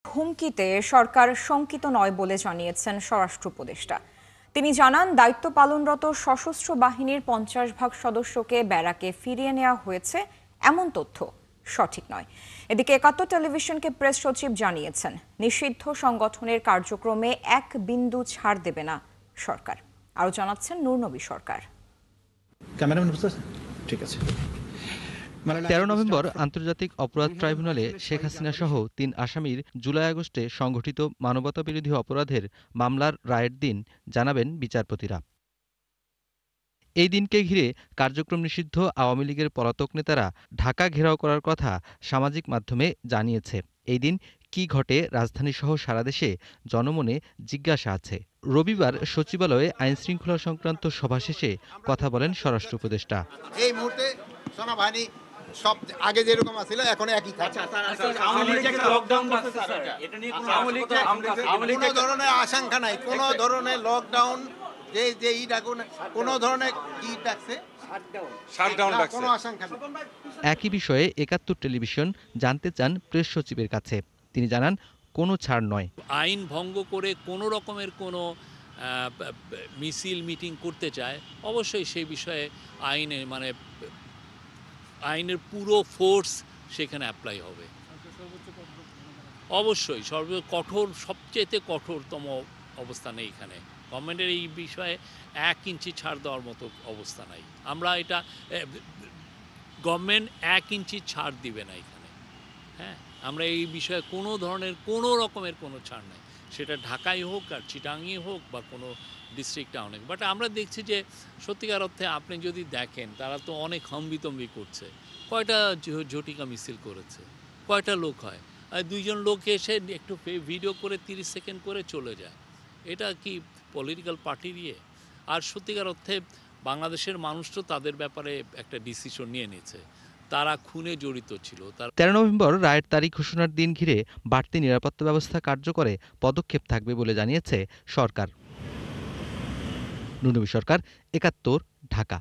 হুমকিতে সরকার শঙ্কিত নয় বলে জানিয়েছেন স্বরাষ্ট্র উপদেষ্টা। তিনি জানান, দায়িত্ব পালনরত সশস্ত্র বাহিনীর 50% সদস্যকে ব্যারাকে ফিরিয়ে নেওয়া হয়েছে এমন তথ্য সঠিক নয়। এদিকে ৭১ টেলিভিশনকে প্রেস সচিব জানিয়েছেন, নিষিদ্ধ সংগঠনের কার্যক্রমে এক বিন্দু ছাড় দেবে না সরকার। আরও জানাচ্ছেন নূরনবী সরকার। ক্যামেরাম্যান ঠিক আছে। ১৩ নভেম্বর আন্তর্জাতিক অপরাধ ট্রাইব্যুনালে শেখ হাসিনা সহ ৩ আসামির জুলাই-আগস্টে সংঘটিত মানবতাবিরোধী অপরাধের মামলার রায়ের দিন জানাবেন বিচারপতিরা। এই দিনকে ঘিরে কার্যক্রম নিষিদ্ধ আওয়ামী লীগের পলাতক নেতারা ঢাকা ঘেরাও করার কথা সামাজিক মাধ্যমে জানিয়েছে। এই দিন কি ঘটে রাজধানীসহ সারা দেশে জনমনে জিজ্ঞাসা আছে। রবিবার সচিবালয়ে আইনশৃঙ্খলা সংক্রান্ত সভা শেষে কথা বলেন স্বরাষ্ট্র উপদেষ্টা। এই মুহূর্তে সেনাবাহিনী সব আগে যেরকম ছিল এখন একই থাকছে। কোনো ধরনের আশঙ্কা নাই, কোনো ধরনের লকডাউন যে কোনো ধরনের কি ডাকছে কোনো আশঙ্কা নেই। একই বিষয়ে ৭১ টেলিভিশন জানতে চান প্রেস সচিবের কাছে। তিনি জানান, কোনো ছাড় নয়। আইন ভঙ্গ করে কোনো রকমের কোনো মিছিল মিটিং করতে চায়, অবশ্যই সেই বিষয়ে আইনের পুরো ফোর্স সেখানে অ্যাপ্লাই হবে। অবশ্যই সবচেয়ে কঠোরতম অবস্থান এইখানে। গভর্নমেন্টের এই বিষয়ে 1 ইঞ্চি ছাড় দেওয়ার মতো অবস্থা নাই। আমরা এটা গভর্নমেন্ট 1 ইঞ্চি ছাড় দিবে না এখানে। হ্যাঁ, আমরা এই বিষয়ে কোনো রকমের কোনো ছাড় নাই, সেটা ঢাকায় হোক আর চিটাঙই হোক বা কোনো ডিস্ট্রিক্ট টাউনে। বাট আমরা দেখছি যে সত্যিকার অর্থে আপনি যদি দেখেন, তারা তো অনেক হম্বিতম্বি করছে। কয়টা ঝটিকা মিছিল করেছে, কয়টা লোক হয়, আর 2 জন লোক এসে একটু ভিডিও করে 30 সেকেন্ড করে চলে যায়। এটা কি পলিটিক্যাল পার্টির ইয়ে? আর সত্যিকার অর্থে বাংলাদেশের মানুষ তো তাদের ব্যাপারে একটা ডিসিশন নিয়ে নিয়েছে, তারা খুনে জড়িত ছিল। ১৩ নভেম্বর রায়ের তারিখ ঘোষণার দিন ঘিরে বাড়তি নিরাপত্তা ব্যবস্থা কার্যকরে পদক্ষেপ থাকবে বলে জানিয়েছে সরকার। নূরনবী সরকার, ৭১, ঢাকা।